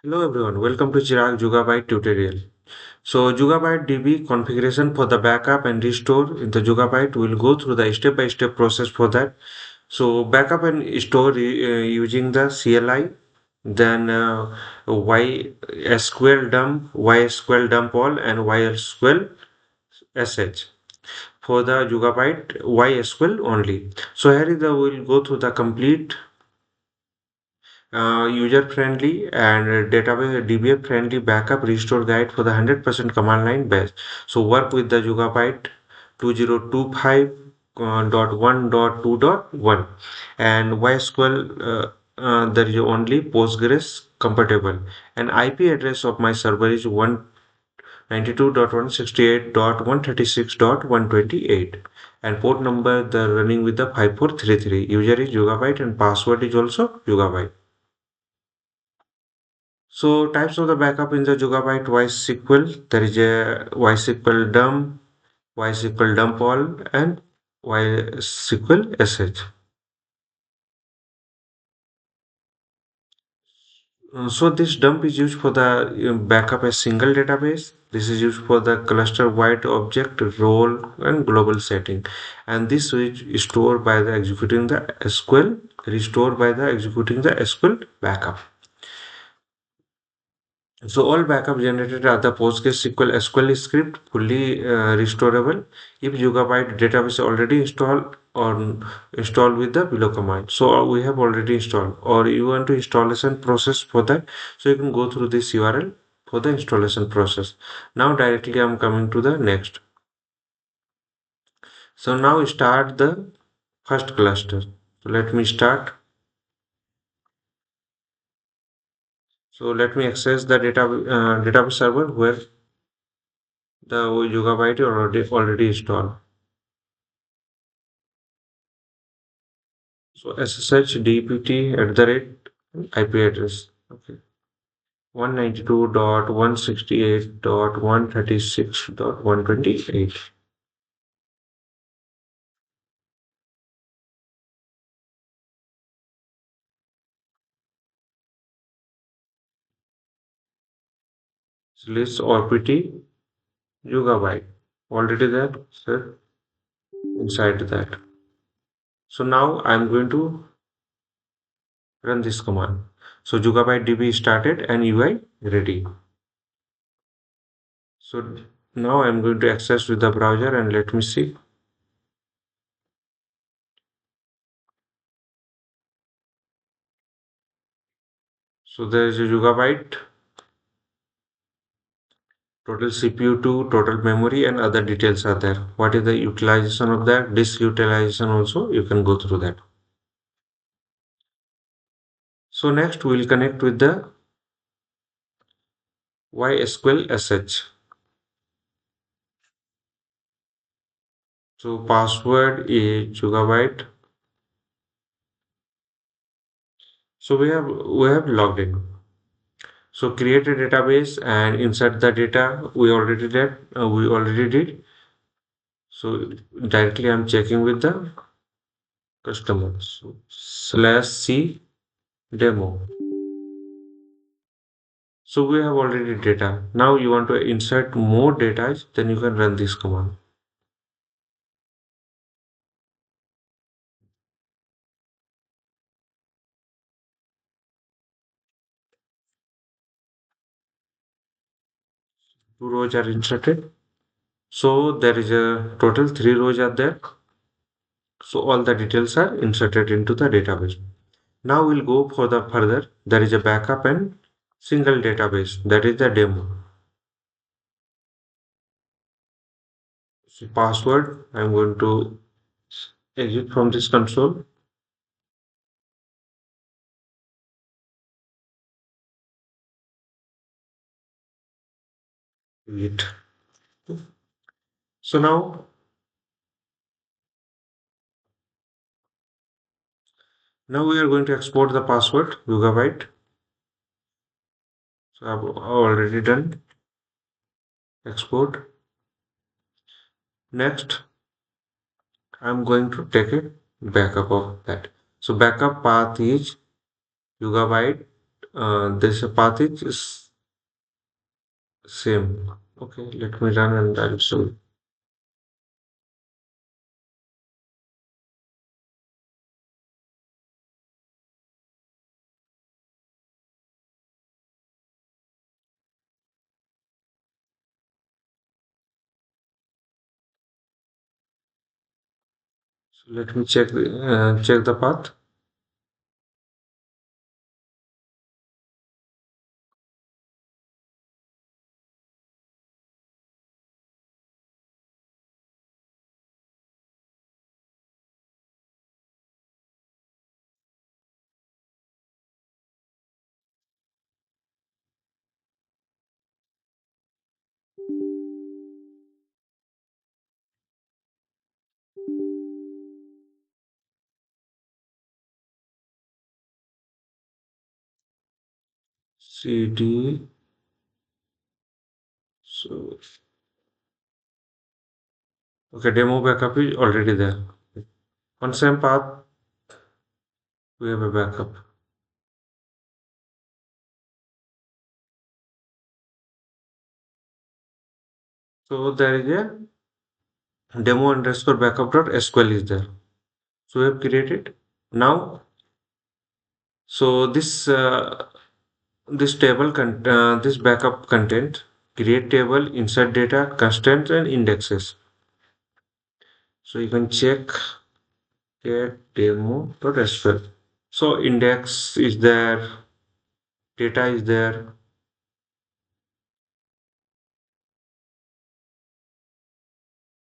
Hello everyone, welcome to Chirag Yugabyte tutorial. So YugabyteDB configuration for the backup and restore in the Yugabyte. We'll go through the step-by-step process for that. So backup and store using the CLI, then YSQL dump, YSQL dump all, and YSQL SH for the Yugabyte YSQL only. So here is the we'll go through the complete user-friendly and database DBA-friendly backup restore guide for the 100% command line base. So work with the Yugabyte 2025.1.2.1 and YSQL there is only Postgres compatible and IP address of my server is 192.168.136.128 and port number the running with the 5433. User is Yugabyte and password is also Yugabyte. So types of the backup in the Yugabyte YSQL, there is a YSQL dump, YSQL dump all, and YSQL SH. So this dump is used for the backup a single database. This is used for the cluster-wide object, role, and global setting. And this is stored by the executing the SQL, restored by the executing the SQL backup. So all backup generated are the PostgreSQL SQL script fully restorable if Yugabyte database already installed or installed with the below command. So we have already installed or you want to installation process for that. So you can go through this URL for the installation process. Now directly I'm coming to the next. So now start the first cluster. So let me start. So let me access the database server where the Yugabyte already installed. So SSH DPT at the rate IP address. Okay. 192.168.136.128. So list RPT Yugabyte. Already there, sir, inside that. So now I'm going to run this command. So Yugabyte DB started and UI ready. So now I'm going to access with the browser and let me see. So there is a Yugabyte total CPU to total memory and other details are there. What is the utilization of that? Disk utilization also, you can go through that. So next we will connect with the YSQLSH. So password is Yugabyte. So we have logged in. So create a database and insert the data. We already did. So directly I'm checking with the customer. So /c demo. So we have already data. Now you want to insert more data, then you can run this command. Two rows are inserted. So there is a total three rows are there. So all the details are inserted into the database. Now we'll go for the further. There is a backup and single database. That is the demo. So password. I'm going to exit from this console. Exit. So now we are going to export the password Yugabyte. So I've already done export. Next, I'm going to take a backup of that. So backup path is Yugabyte this path is same. Okay, let me run and I'll show you. So let me check the path. CD. So okay, demo backup is already there. On same path, we have a backup. So there is a demo underscore backup dot SQL is there. So we have created. Now, so this backup content, create table, insert data, constraints, and indexes. So you can check get demo.sql. So index is there, data is there.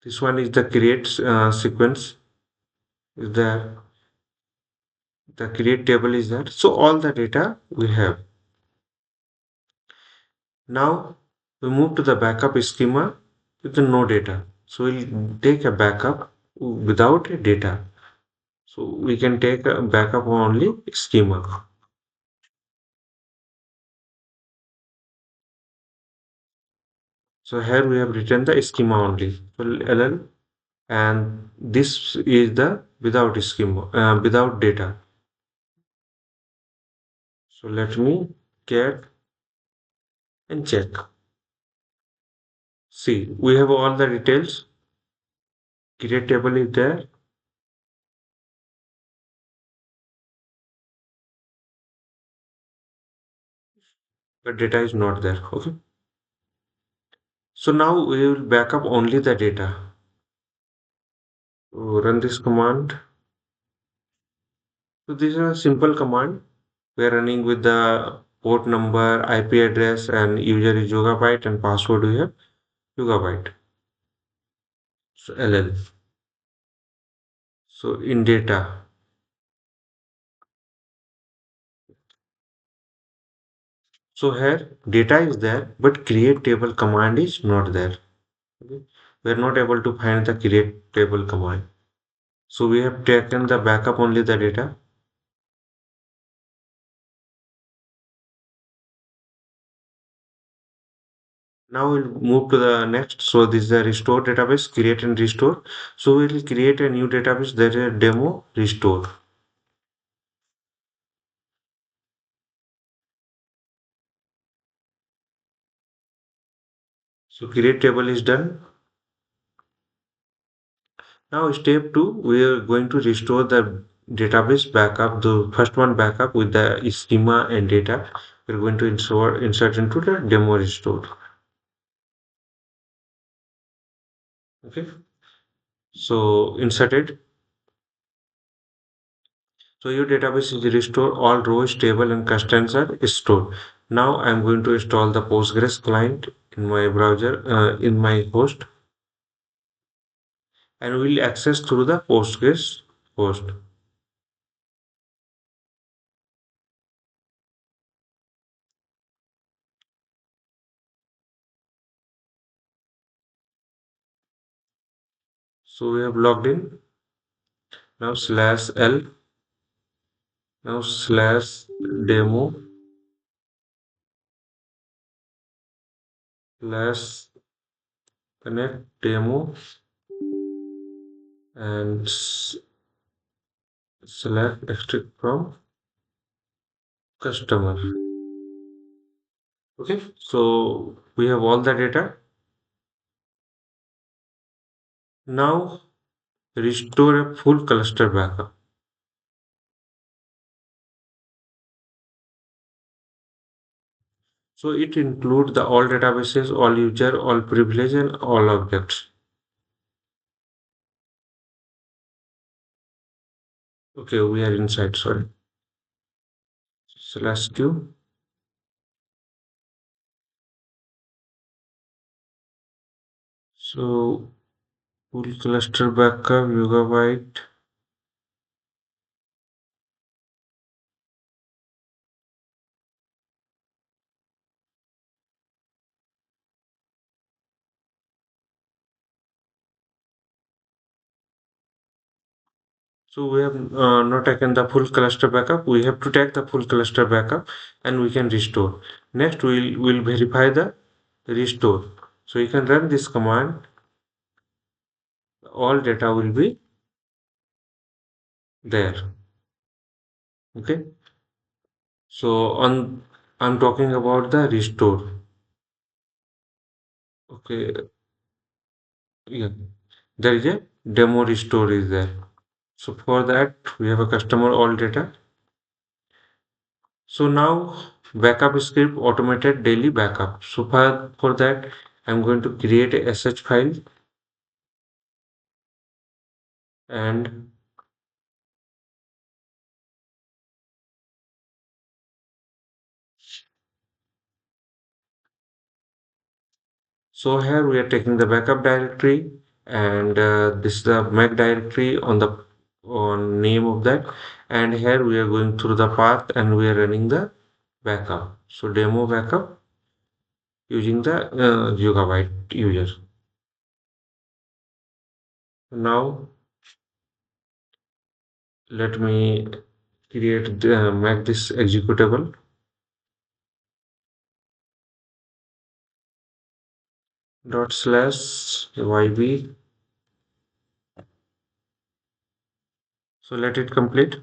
This one is the create sequence is there. The create table is there. So all the data we have. Now we move to the backup schema with the no data. So we'll take a backup without a data. So we can take a backup only schema. So here we have written the schema only. So LL and this is the without schema, without data. So let me get and check. See, we have all the details. Create table is there. But data is not there. Okay. So now we will back up only the data. So run this command. So this is a simple command. We are running with the port number, IP address, and user is Yugabyte, and password we have Yugabyte. So LL. So in data. So here data is there, but create table command is not there. Okay. We are not able to find the create table command. So we have taken the backup only the data. Now we'll move to the next. So this is the restore database, create and restore. So we'll create a new database that is a demo restore. So create table is done. Now step 2, we are going to restore the database backup, the first one backup with the schema and data. We're going to insert into the demo restore. Okay. So inserted. So your database is restored, all rows, table and constants are stored. Now I'm going to install the Postgres client in my browser, in my host, and we'll access through the Postgres host. So we have logged in. Now slash L, now slash demo, slash connect demo, and select extract from customer. Okay, so we have all the data. Now restore a full cluster backup. So it includes the all databases, all user, all privilege, and all objects. Okay, we are inside. Sorry. Slash q. So full cluster backup, Yugabyte. So we have not taken the full cluster backup. We have to take the full cluster backup and we can restore. Next, we'll verify the restore. So you can run this command. All data will be there. Okay. So on, I'm talking about the restore. Okay. Yeah. There is a demo restore is there. So for that, we have a customer all data. So now backup script automated daily backup. So for that, I'm going to create a SH file and so here we are taking the backup directory and this is the Mac directory on the on name of that, and here we are going through the path and we are running the backup. So demo backup using the Yugabyte user. Now let me create make this executable dot slash yb. So let it complete.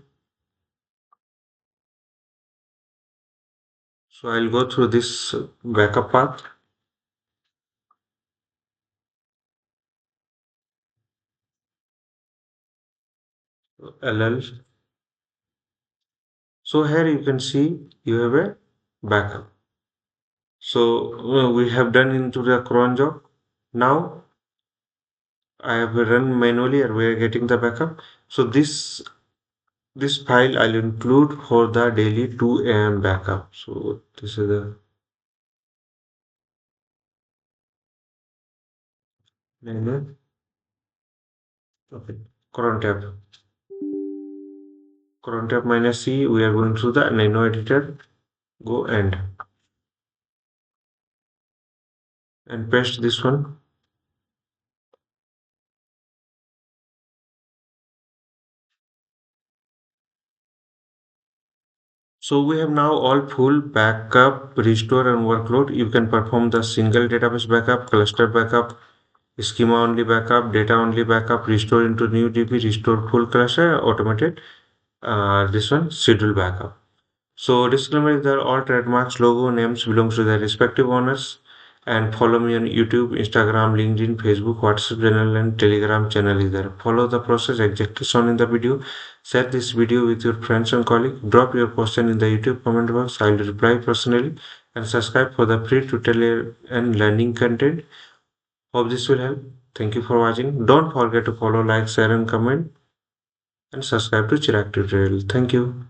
So I'll go through this backup path. LL. So here you can see you have a backup. So we have done into the cron job. Now I have run manually and we are getting the backup. So this file I'll include for the daily 2 a.m. backup. So this is the nano. Okay. Cron tab. Cron tab minus C. We are going through the nano editor. Go and paste this one. So we have now all full backup, restore and workload. You can perform the single database backup, cluster backup, schema only backup, data only backup, restore into new DB, restore full cluster, automated. This one schedule backup. So disclaimer is that all trademarks, logo, names belongs to their respective owners. And follow me on YouTube, Instagram, LinkedIn, Facebook, WhatsApp channel, and Telegram channel is there. Follow the process exactly shown in the video. Share this video with your friends and colleagues. Drop your question in the YouTube comment box. I will reply personally. And subscribe for the free tutorial and learning content. Hope this will help. Thank you for watching. Don't forget to follow, like, share, and comment. And subscribe to Chirag tutorial. Thank you.